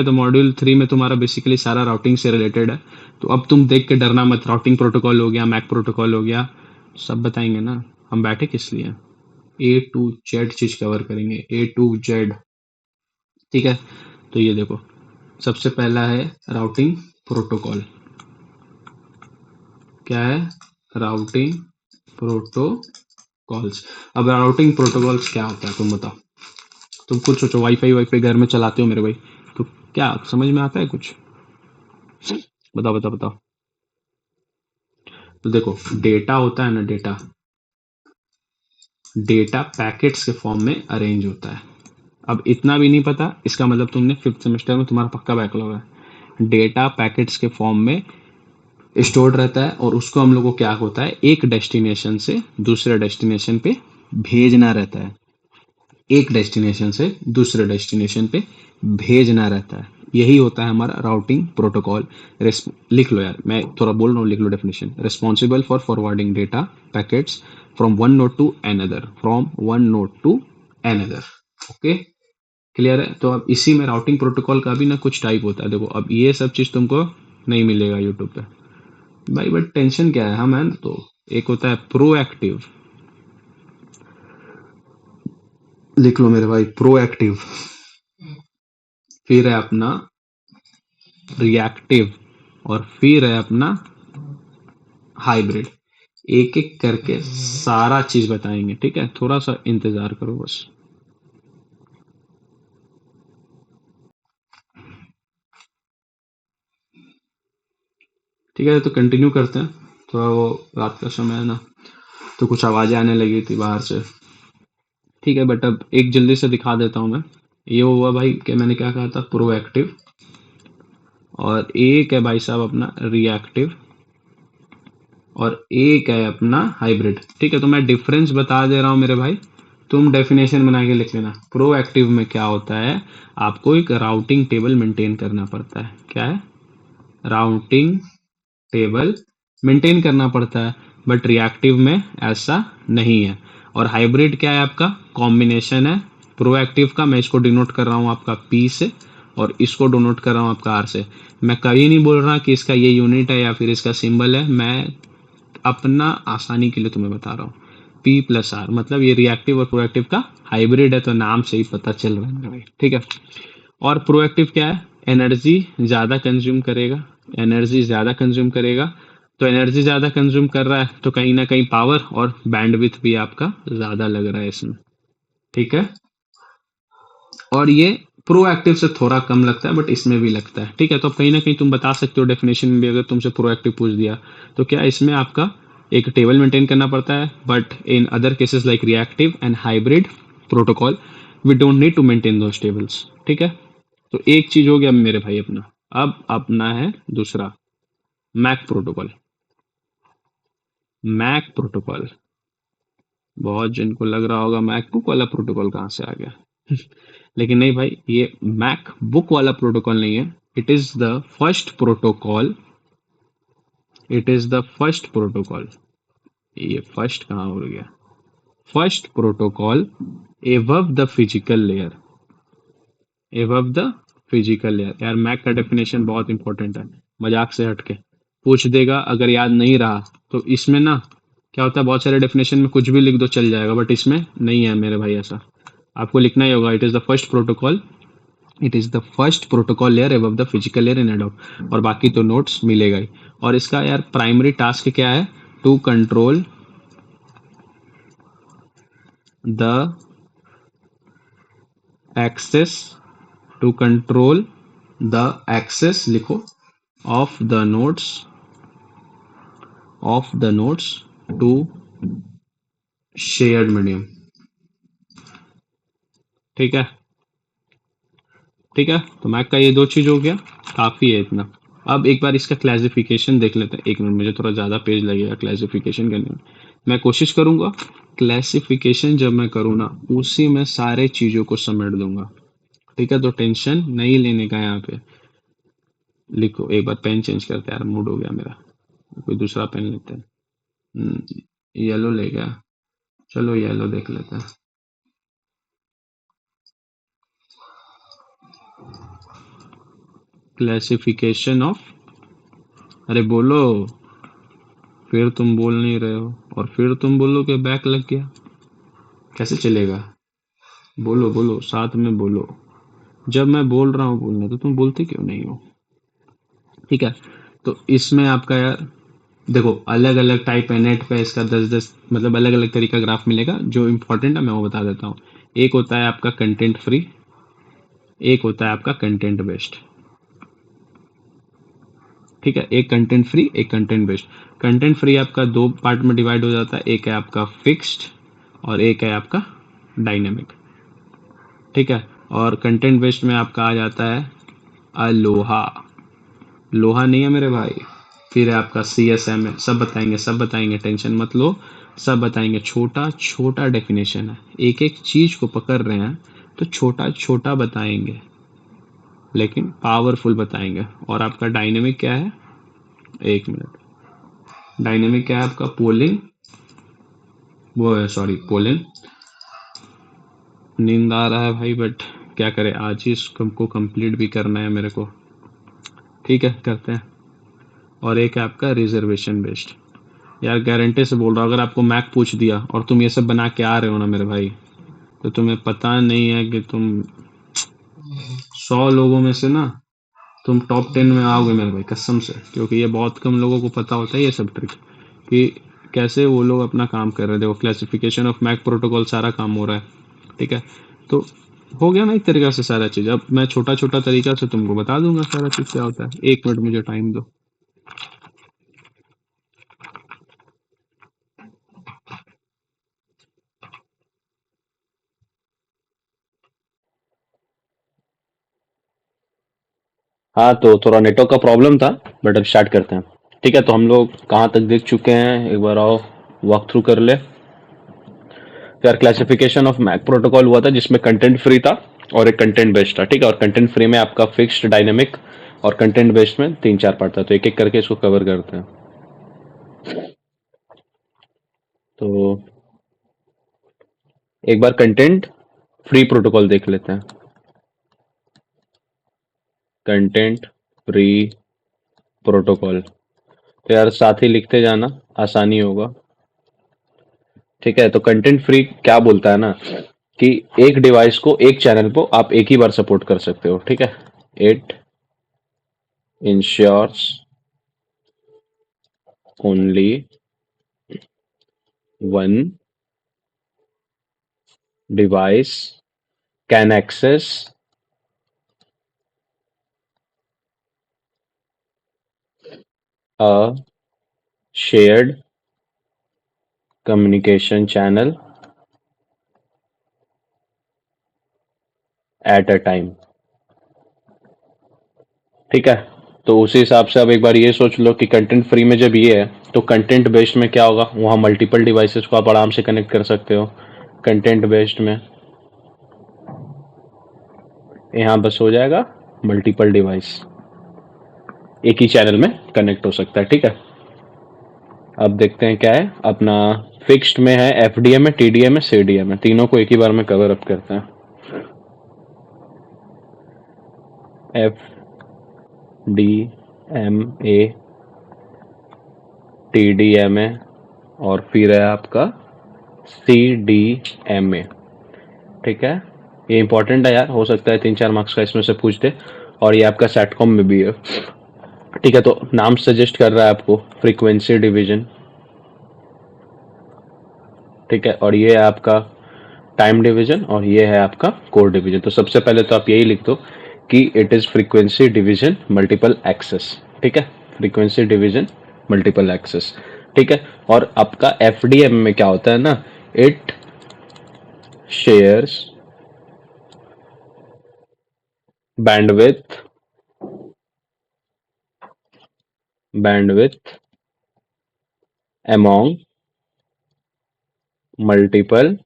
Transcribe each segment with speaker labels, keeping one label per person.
Speaker 1: तो मॉड्यूल 3 में तुम्हारा बेसिकली सारा राउटिंग से रिलेटेड है। तो अब तुम देख के डरना मत, राउटिंग प्रोटोकॉल हो गया, मैक प्रोटोकॉल हो गया, सब बताएंगे ना। हम बैठे किस लिए? A to Z चीज कवर करेंगे, A to Z। ठीक है, तो ये देखो, सबसे पहला है राउटिंग प्रोटोकॉल। क्या है? Routing protocols. अब राउटिंग प्रोटोकॉल्स क्या होता है तुम बताओ। तुम खुद सोचो, वाईफाई वाईफाई घर में चलाते हो मेरे भाई, तो क्या समझ में आता है कुछ? बताओ बताओ बताओ। तो देखो, डेटा होता है ना, डेटा, डेटा पैकेट्स के फॉर्म में अरेंज होता है। अब इतना भी नहीं पता, इसका मतलब तुमने 5th सेमेस्टर में तुम्हारा पक्का बैकलॉग है। डेटा पैकेट्स के फॉर्म में स्टोर्ड रहता है, और उसको हम लोग को क्या होता है, एक डेस्टिनेशन से दूसरे डेस्टिनेशन पे भेजना रहता है। एक डेस्टिनेशन से दूसरे डेस्टिनेशन पे भेजना रहता है, यही होता है हमारा राउटिंग प्रोटोकॉल। लिख लो यार, मैं थोड़ा बोल रहा हूँ, लिख लो definition. Responsible for forwarding data packets from one node to another, from one node to another. Okay, clear है? तो अब इसी में राउटिंग प्रोटोकॉल का भी ना कुछ टाइप होता है। देखो, अब ये सब चीज तुमको नहीं मिलेगा यूट्यूब पे भाई, बट टेंशन क्या है, हम है ना। तो एक होता है प्रोएक्टिव, लिख लो मेरे भाई, प्रोएक्टिव। फिर है अपना रिएक्टिव, और फिर है अपना हाइब्रिड। एक एक करके सारा चीज बताएंगे, ठीक है? थोड़ा सा इंतजार करो बस। ठीक है, तो कंटिन्यू करते हैं। थोड़ा वो रात का समय है ना, तो कुछ आवाजें आने लगी थी बाहर से। ठीक है, बट अब एक जल्दी से दिखा देता हूँ मैं। ये हुआ भाई कि मैंने क्या कहा था, प्रोएक्टिव। और एक है भाई साहब अपना रिएक्टिव, और एक है अपना हाइब्रिड। ठीक है, तो मैं डिफरेंस बता दे रहा हूं मेरे भाई, तुम डेफिनेशन बना के लिख लेना। प्रोएक्टिव में क्या होता है, आपको एक राउटिंग टेबल मेंटेन करना पड़ता है। क्या है? राउटिंग टेबल मेंटेन करना पड़ता है। बट रिएक्टिव में ऐसा नहीं है। और हाइब्रिड क्या है, आपका कॉम्बिनेशन है प्रोएक्टिव का। मैं इसको डिनोट कर रहा हूँ आपका P से, और इसको डिनोट कर रहा हूँ आपका R से। मैं कभी नहीं बोल रहा कि इसका ये यूनिट है या फिर इसका सिंबल है, मैं अपना आसानी के लिए तुम्हें बता रहा हूँ। P+R मतलब ये रिएक्टिव और प्रोएक्टिव का हाइब्रिड है, तो नाम से ही पता चल रहा है मेरा भाई। ठीक है, और प्रोएक्टिव क्या है, एनर्जी ज्यादा कंज्यूम करेगा। एनर्जी ज्यादा कंज्यूम करेगा, तो एनर्जी ज्यादा कंज्यूम कर रहा है, तो कहीं ना कहीं पावर और बैंडविड्थ भी आपका ज्यादा लग रहा है इसमें। ठीक है, और ये प्रोएक्टिव से थोड़ा कम लगता है, बट इसमें भी लगता है। ठीक है, तो अब कहीं ना कहीं तुम बता सकते हो डेफिनेशन में भी, अगर तुमसे प्रोएक्टिव पूछ दिया तो क्या इसमें आपका एक टेबल मेंटेन करना पड़ता है। But in other cases like reactive and hybrid protocol, we don't need to maintain those tables. ठीक है, तो एक चीज हो गया मेरे भाई अपना। अब अपना है दूसरा, मैक प्रोटोकॉल। मैक प्रोटोकॉल, बहुत जिनको लग रहा होगा मैकबुक वाला प्रोटोकॉल कहाँ से आ गया। लेकिन नहीं भाई, ये मैक बुक वाला प्रोटोकॉल नहीं है। It is the first protocol, it is the first protocol. ये फर्स्ट कहाँ हो गया, first protocol above the physical layer, above the physical layer. यार मैक का डेफिनेशन बहुत इंपॉर्टेंट है, मजाक से हटके पूछ देगा अगर याद नहीं रहा तो। इसमें ना क्या होता है, बहुत सारे डेफिनेशन में कुछ भी लिख दो चल जाएगा, बट इसमें नहीं है मेरे भाई ऐसा। आपको लिखना ही होगा, it is the first protocol, it is the first protocol layer above the physical layer in adobe. और बाकी तो नोट्स मिलेगा ही। और इसका यार प्राइमरी टास्क क्या है, to control the access, to control the access लिखो, of the notes, of the notes to shared medium. ठीक है, ठीक है, तो मैक का ये दो चीज हो गया, काफी है इतना। अब एक बार इसका क्लासिफिकेशन देख लेते हैं। एक मिनट, मुझे थोड़ा ज्यादा पेज लगेगा क्लासिफिकेशन करने में। मैं कोशिश करूंगा क्लासिफिकेशन जब मैं करूँ ना, उसी में सारे चीजों को समेट दूंगा। ठीक है, तो टेंशन नहीं लेने का यहाँ पे। लिखो, एक बार पेन चेंज करते हैं यार, मूड हो गया मेरा। कोई दूसरा पेन लेते हैं। येलो ले गया, चलो येलो देख लेते हैं। क्लासिफिकेशन ऑफ, अरे बोलो, फिर तुम बोल नहीं रहे हो और फिर तुम बोलो कि बैक लग गया, कैसे चलेगा? बोलो बोलो, साथ में बोलो। जब मैं बोल रहा हूँ बोलने तो तुम बोलते क्यों नहीं हो? ठीक है, तो इसमें आपका यार देखो, अलग अलग टाइप है नेट पे, इसका 10-10 मतलब अलग अलग तरीका ग्राफ मिलेगा। जो इम्पोर्टेंट है मैं वो बता देता हूँ। एक होता है आपका कंटेंट फ्री, एक होता है आपका कंटेंट बेस्ड। ठीक है, एक कंटेंट फ्री, एक कंटेंट बेस्ड। कंटेंट फ्री आपका दो पार्ट में डिवाइड हो जाता है, एक है आपका फिक्स्ड और एक है आपका डायनेमिक। ठीक है, और कंटेंट बेस्ड में आपका आ जाता है अलोहा, लोहा नहीं है मेरे भाई। फिर है आपका CSM है, सब बताएंगे सब बताएंगे, टेंशन मत लो, सब बताएंगे। छोटा छोटा डेफिनेशन है, एक एक चीज को पकड़ रहे हैं तो छोटा छोटा बताएंगे लेकिन पावरफुल बताएंगे। और आपका डायनेमिक क्या है? एक मिनट, डायनेमिक क्या है आपका? पोलिंग, वो है सॉरी पोलिंग। नींद आ रहा है भाई बट क्या करें, आज ही इसको कंप्लीट भी करना है मेरे को। ठीक है करते हैं। और एक है आपका रिजर्वेशन बेस्ड। यार गारंटी से बोल रहा हूँ, अगर आपको मैक पूछ दिया और तुम ये सब बना के आ रहे हो ना मेरे भाई, तो तुम्हें पता नहीं है कि तुम 100 लोगों में से ना तुम टॉप 10 में आओगे मेरे भाई, कसम से। क्योंकि ये बहुत कम लोगों को पता होता है ये सब ट्रिक, कि कैसे वो लोग अपना काम कर रहे हैं। देखो क्लासिफिकेशन ऑफ मैक प्रोटोकॉल सारा काम हो रहा है। ठीक है, तो हो गया ना एक तरीका से सारा चीज। अब मैं छोटा छोटा तरीका से तुमको बता दूंगा सारा चीज क्या होता है। 1 मिनट मुझे टाइम दो। हाँ, तो थोड़ा नेटवर्क का प्रॉब्लम था, बट अब स्टार्ट करते हैं। ठीक है, तो हम लोग कहाँ तक देख चुके हैं, एक बार आओ वॉक थ्रू कर ले। तो यार क्लासिफिकेशन ऑफ मैक प्रोटोकॉल हुआ था जिसमें कंटेंट फ्री था और एक कंटेंट बेस्ड था। ठीक है, और कंटेंट फ्री में आपका फिक्स्ड, डायनेमिक और कंटेंट बेस्ड में 3-4 पार्ट था। तो एक एक करके इसको कवर करते हैं। तो एक बार कंटेंट फ्री प्रोटोकॉल देख लेते हैं। कंटेंट फ्री प्रोटोकॉल, तो यार साथ ही लिखते जाना, आसानी होगा। ठीक है, तो कंटेंट फ्री क्या बोलता है ना, कि एक डिवाइस को, एक चैनल को आप एक ही बार सपोर्ट कर सकते हो। ठीक है, it ensures only one device can access a shared communication channel at a time. ठीक है, तो उसी हिसाब से अब एक बार ये सोच लो कि कंटेंट फ्री में जब ये है, तो कंटेंट बेस्ड में क्या होगा? वहाँ मल्टीपल डिवाइसेस को आप आराम से कनेक्ट कर सकते हो। कंटेंट बेस्ड में यहाँ बस हो जाएगा मल्टीपल डिवाइस, एक ही चैनल में कनेक्ट हो सकता है। ठीक है, अब देखते हैं क्या है अपना। फिक्स्ड में है, FDM है, TDM है, CDM है, तीनों को एक ही बार में कवर अप करते हैं। FDMA, TDMA और फिर है आपका CDMA। ठीक है, ये इंपॉर्टेंट है यार, हो सकता है 3-4 मार्क्स का इसमें से पूछ दे। और ये आपका सैटकॉम में भी है। ठीक है, तो नाम सजेस्ट कर रहा है आपको फ्रीक्वेंसी डिवीजन। ठीक है, और ये है आपका टाइम डिवीजन और ये है आपका कोर डिवीजन। तो सबसे पहले तो आप यही लिख दो कि it is frequency division multiple access. ठीक है, फ्रीक्वेंसी डिवीजन मल्टीपल एक्सेस। ठीक है, और आपका FDM में क्या होता है ना, it shares bandwidth bandwidth among multiple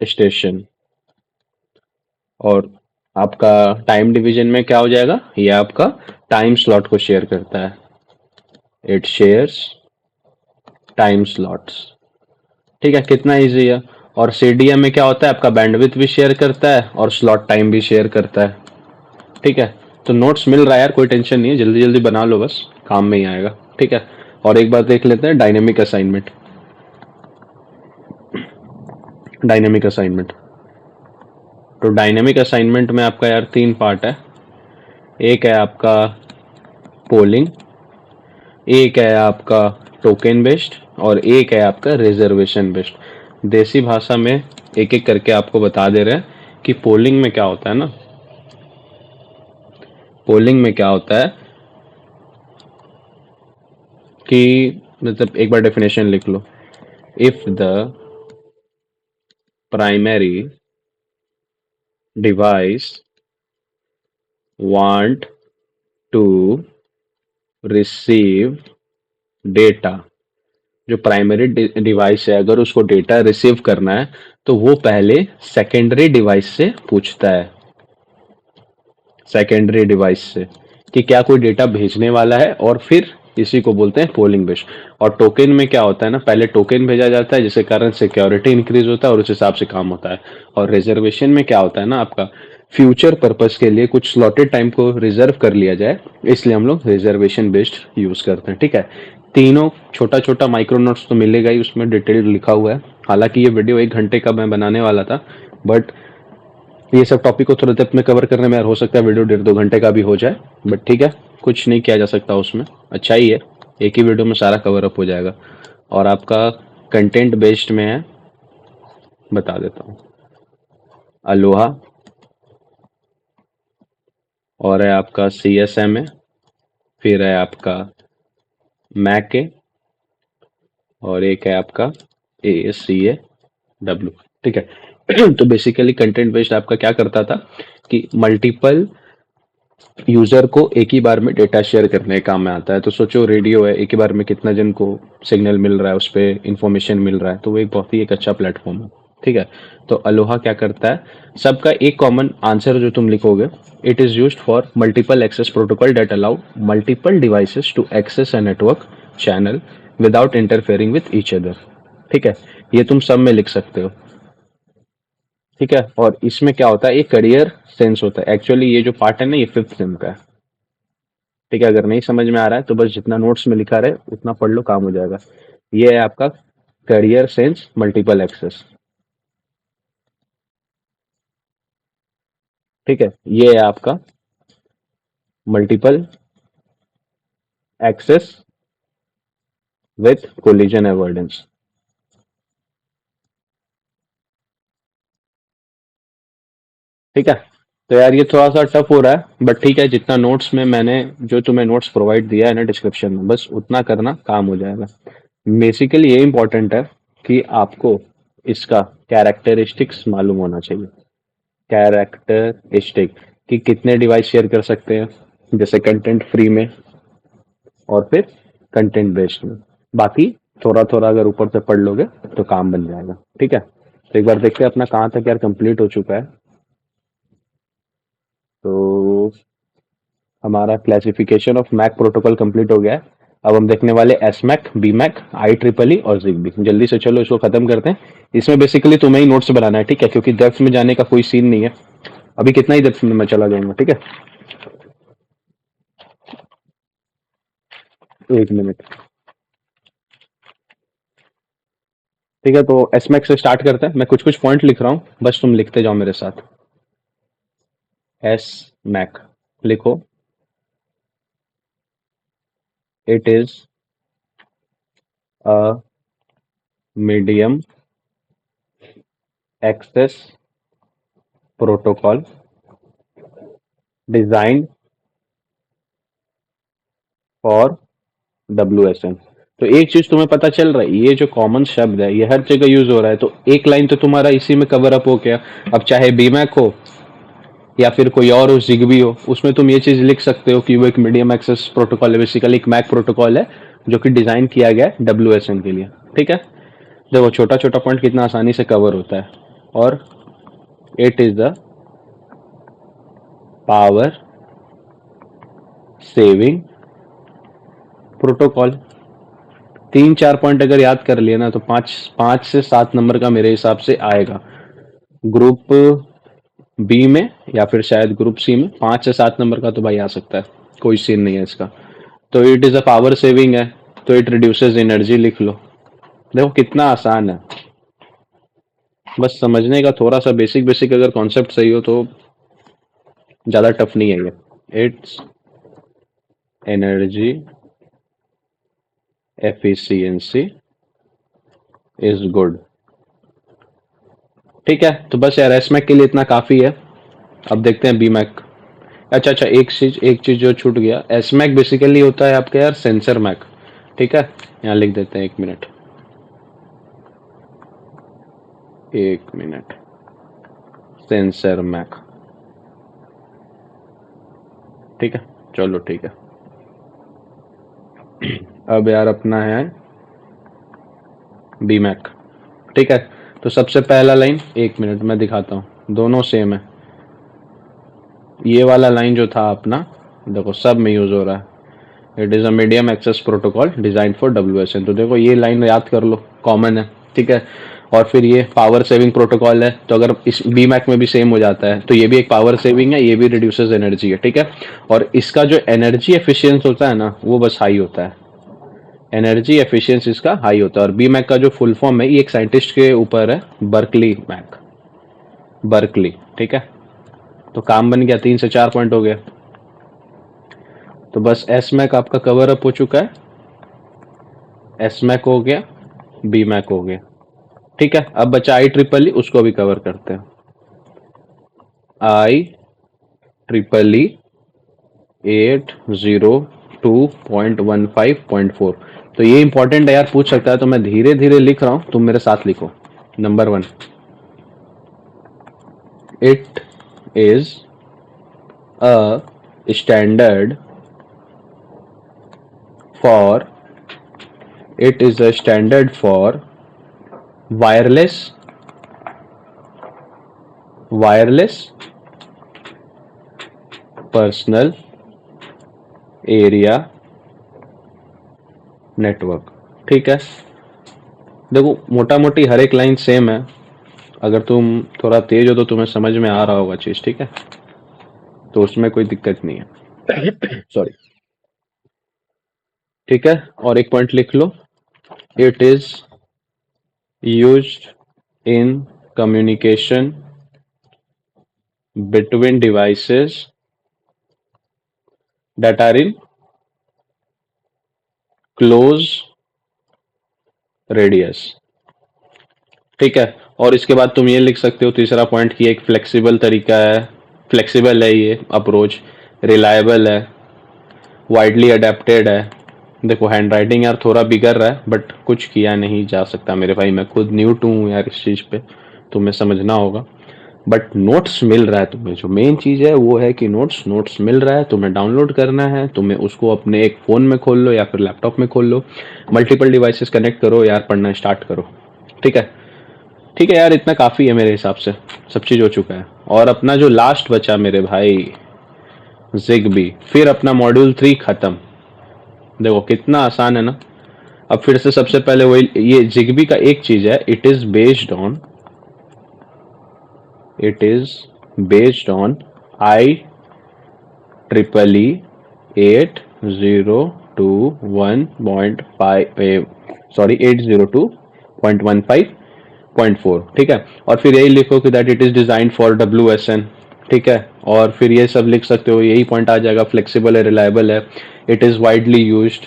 Speaker 1: station. और आपका टाइम डिवीजन में क्या हो जाएगा, ये आपका टाइम स्लॉट को शेयर करता है। It shares time slots. ठीक है, कितना इजी है। और CDM में क्या होता है, आपका बैंडविथ भी शेयर करता है और स्लॉट टाइम भी शेयर करता है। ठीक है, तो नोट्स मिल रहा है यार, कोई टेंशन नहीं है, जल्दी जल्दी बना लो, बस काम में ही आएगा। ठीक है, और एक बार देख लेते हैं डायनेमिक असाइनमेंट। डायनेमिक असाइनमेंट, तो डायनेमिक असाइनमेंट में आपका यार 3 पार्ट है। एक है आपका पोलिंग, एक है आपका टोकन बेस्ड, और एक है आपका रिजर्वेशन बेस्ड। देसी भाषा में एक एक करके आपको बता दे रहे हैं कि पोलिंग में क्या होता है ना। पोलिंग में क्या होता है कि मतलब एक बार डेफिनेशन लिख लो। If the primary device want to receive data, जो प्राइमरी डिवाइस है अगर उसको डेटा रिसीव करना है तो वो पहले सेकेंडरी डिवाइस से पूछता है, सेकेंडरी डिवाइस से, कि क्या कोई डेटा भेजने वाला है, और फिर इसी को बोलते हैं पोलिंग बेस्ड। और टोकन में क्या होता है ना, पहले टोकन भेजा जाता है जिसके कारण सिक्योरिटी इंक्रीज होता है और उस हिसाब से काम होता है। और रिजर्वेशन में क्या होता है ना, आपका फ्यूचर पर्पस के लिए कुछ स्लॉटेड टाइम को रिजर्व कर लिया जाए, इसलिए हम लोग रिजर्वेशन बेस्ड यूज करते हैं। ठीक है, तीनों छोटा छोटा माइक्रो नोट्स तो मिलेगा ही, उसमें डिटेल लिखा हुआ है। हालांकि ये वीडियो 1 घंटे का मैं बनाने वाला था, बट ये सब टॉपिक को थोड़ा डेप्थ में कवर करने में यार हो सकता है वीडियो 1.5-2 घंटे का भी हो जाए, बट ठीक है, कुछ नहीं किया जा सकता उसमें, अच्छा ही है, एक ही वीडियो में सारा कवर अप हो जाएगा। और आपका कंटेंट बेस्ड में है, बता देता हूँ, अलोहा, और है आपका सी एस एम है, फिर है आपका मैक है, और एक है आपका A S C A W. ठीक है तो बेसिकली कंटेंट बेस्ड आपका क्या करता था कि मल्टीपल यूजर को एक ही बार में डेटा शेयर करने के काम में आता है। तो सोचो रेडियो है, एक ही बार में कितना जन को सिग्नल मिल रहा है, उस पर इंफॉर्मेशन मिल रहा है, तो वो एक बहुत ही एक अच्छा प्लेटफॉर्म है। ठीक है, तो अलोहा क्या करता है, सबका एक कॉमन आंसर जो तुम लिखोगे, it is used for multiple access protocol that allow multiple devices to access a network channel without interfering with each other. ठीक है, ये तुम सब में लिख सकते हो। ठीक है, और इसमें क्या होता है, एक करियर सेंस होता है। एक्चुअली ये जो पार्ट है ना, ये 5th सेम का है। ठीक है, अगर नहीं समझ में आ रहा है तो बस जितना नोट्स में लिखा रहे उतना पढ़ लो, काम हो जाएगा। ये है आपका करियर सेंस मल्टीपल एक्सेस। ठीक है, ये है आपका multiple access with collision avoidance. ठीक है, तो यार ये थोड़ा सा टफ हो रहा है, बट ठीक है, जितना नोट्स में मैंने जो तुम्हें नोट्स प्रोवाइड दिया है ना डिस्क्रिप्शन में, बस उतना करना, काम हो जाएगा। बेसिकली ये इंपॉर्टेंट है कि आपको इसका कैरेक्टरिस्टिक्स मालूम होना चाहिए। कैरेक्टरिस्टिक, कि कितने डिवाइस शेयर कर सकते हैं, जैसे कंटेंट फ्री में और फिर कंटेंट बेस्ड में। बाकी थोड़ा थोड़ा अगर ऊपर से पढ़ लोगे तो काम बन जाएगा। ठीक है, तो एक बार देखते हैं अपना कहाँ तक यार कंप्लीट हो चुका है। तो हमारा classification of MAC protocol complete हो गया है। अब हम देखने वाले S MAC, B MAC, I triple E और जिगबी। जल्दी से चलो इसको खत्म करते हैं। इसमें बेसिकली तुम्हें ही नोट्स बनाना है, ठीक है, क्योंकि डेप्थ में जाने का कोई सीन नहीं है। अभी कितना ही डेप्थ में मैं चला जाऊंगा। ठीक है, 1 मिनट। ठीक है, तो एस मैक से स्टार्ट करते हैं। मैं कुछ कुछ पॉइंट लिख रहा हूँ, बस तुम लिखते जाओ मेरे साथ। एस मैक लिखो। It is a medium access protocol design for WSN। तो एक चीज तुम्हें पता चल रहा है, ये जो कॉमन शब्द है ये हर जगह यूज हो रहा है, तो एक लाइन तो तुम्हारा इसी में कवर अप हो गया। अब चाहे बीमैक हो या फिर कोई और हो, जिगबी हो, उसमें तुम ये चीज लिख सकते हो कि वो एक मीडियम एक्सेस प्रोटोकॉल है, बेसिकली एक मैक प्रोटोकॉल है जो कि डिजाइन किया गया है WSN के लिए। ठीक है, देखो छोटा छोटा पॉइंट कितना आसानी से कवर होता है। और it is the power saving protocol. 3-4 point अगर याद कर लिए ना तो 5 5 से 7 नंबर का मेरे हिसाब से आएगा। ग्रुप बी में या फिर शायद ग्रुप सी में 5 से 7 नंबर का तो भाई आ सकता है, कोई सीन नहीं है इसका। तो it is a power saving है, तो इट रिड्यूसेस एनर्जी लिख लो। देखो कितना आसान है, बस समझने का थोड़ा सा बेसिक बेसिक अगर कॉन्सेप्ट सही हो तो ज्यादा टफ नहीं है ये। It's energy efficiency is good. ठीक है, तो बस यार एस मैक के लिए इतना काफी है। अब देखते हैं बी मैक। अच्छा अच्छा, एक चीज जो छूट गया, एस मैक बेसिकली होता है आपका यार सेंसर मैक। ठीक है, यहाँ लिख देते हैं, 1 मिनट 1 मिनट, सेंसर मैक। ठीक है, चलो ठीक है। अब यार अपना है बी मैक। ठीक है, तो सबसे पहला लाइन, 1 मिनट में दिखाता हूँ, दोनों सेम है। ये वाला लाइन जो था अपना, देखो सब में यूज हो रहा है। It is a medium access protocol design for WSN। तो देखो ये लाइन याद कर लो, कॉमन है। ठीक है, और फिर ये पावर सेविंग प्रोटोकॉल है, तो अगर इस बी मैक में भी सेम हो जाता है तो ये भी एक पावर सेविंग है, ये भी रिड्यूसेस एनर्जी है। ठीक है, और इसका जो एनर्जी एफिशिएंस होता है ना, वो बस हाई होता है, एनर्जी एफिशिएंसी इसका हाई होता है। और बी मैक का जो फुल फॉर्म है, ये एक साइंटिस्ट के ऊपर है, बर्कली मैक, बर्कली। ठीक है, तो काम बन गया, 3 से 4 पॉइंट हो गया। तो बस एस मैक आपका कवर अप हो चुका है, एस मैक हो गया, बी मैक हो गया। ठीक है, अब बचा आई ट्रिपल ई, उसको भी कवर करते हैं। आई ट्रिपल ई 802.15.4। तो ये इंपॉर्टेंट है यार, पूछ सकता है, तो मैं धीरे धीरे लिख रहा हूं, तुम मेरे साथ लिखो। Number 1, it is a standard for it is a standard for wireless personal area network. ठीक है, देखो मोटा मोटी हर एक लाइन सेम है, अगर तुम थोड़ा तेज हो तो तुम्हें समझ में आ रहा होगा चीज। ठीक है, तो उसमें कोई दिक्कत नहीं है। सॉरी। ठीक है, और एक पॉइंट लिख लो, it is used in communication between devices that are in close radius. ठीक है, और इसके बाद तुम ये लिख सकते हो तीसरा पॉइंट की एक फ्लेक्सिबल तरीका है, फ्लेक्सिबल है ये अप्रोच, रिलायबल है, वाइडली अडेप्टेड है। देखो हैंड राइटिंग यार थोड़ा बिगड़ रहा है, बट कुछ किया नहीं जा सकता मेरे भाई, मैं खुद न्यू टू हूँ यार इस चीज़ पे, तुम्हें समझना होगा। बट नोट्स मिल रहा है तुम्हें, जो मेन चीज़ है वो है कि नोट्स मिल रहा है, तुम्हें डाउनलोड करना है, तुम्हें उसको अपने एक फ़ोन में खोल लो या फिर लैपटॉप में खोल लो, मल्टीपल डिवाइसेस कनेक्ट करो यार, पढ़ना स्टार्ट करो। ठीक है, ठीक है यार, इतना काफ़ी है मेरे हिसाब से, सब चीज़ हो चुका है। और अपना जो लास्ट बचा मेरे भाई, जिगबी, फिर अपना मॉड्यूल 3 खत्म। देखो कितना आसान है ना। अब फिर से सबसे पहले वही, ये जिगबी का एक चीज है, it is based on I triple E 802.15, sorry 802.15.4। ठीक है, और फिर यही लिखो कि that it is design for WSN। ठीक है, और फिर ये सब लिख सकते हो, यही पॉइंट आ जाएगा, फ्लेक्सिबल है, रिलायबल है, इट इज वाइडली यूज्ड।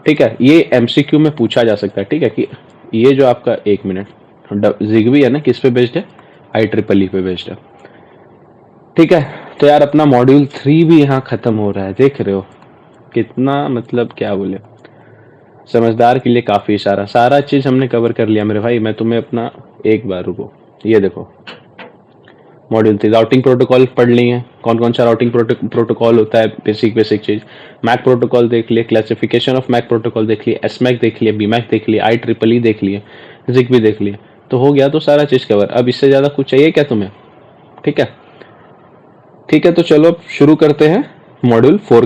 Speaker 1: ठीक है, ये MCQ में पूछा जा सकता है। ठीक है, कि ये जो आपका, 1 मिनट, जिगबी है ना, किस पे बेस्ड है, IEEE पे बेस्ड है। ठीक है, तो यार अपना मॉड्यूल 3 भी यहाँ खत्म हो रहा है, देख रहे हो कितना, मतलब क्या बोले, समझदार के लिए काफी सारा चीज हमने कवर कर लिया मेरे भाई। मैं तुम्हें अपना, एक बार रुको, ये देखो मॉड्यूल 3 राउटिंग प्रोटोकॉल पढ़ ली है, कौन कौन सा राउटिंग प्रोटोकॉल होता है, बेसिक चीज। मैक प्रोटोकॉल देख लिए, क्लासिफिकेशन ऑफ मैक प्रोटोकॉल देख लिए, एस मैक देख लिए, बी मैक देख लिए, IEEE देख लिए, जिग भी देख लिए, तो हो गया, तो सारा चीज कवर। अब इससे ज्यादा कुछ चाहिए क्या तुम्हें? ठीक है, ठीक है, तो चलो अब शुरू करते हैं मॉड्यूल 4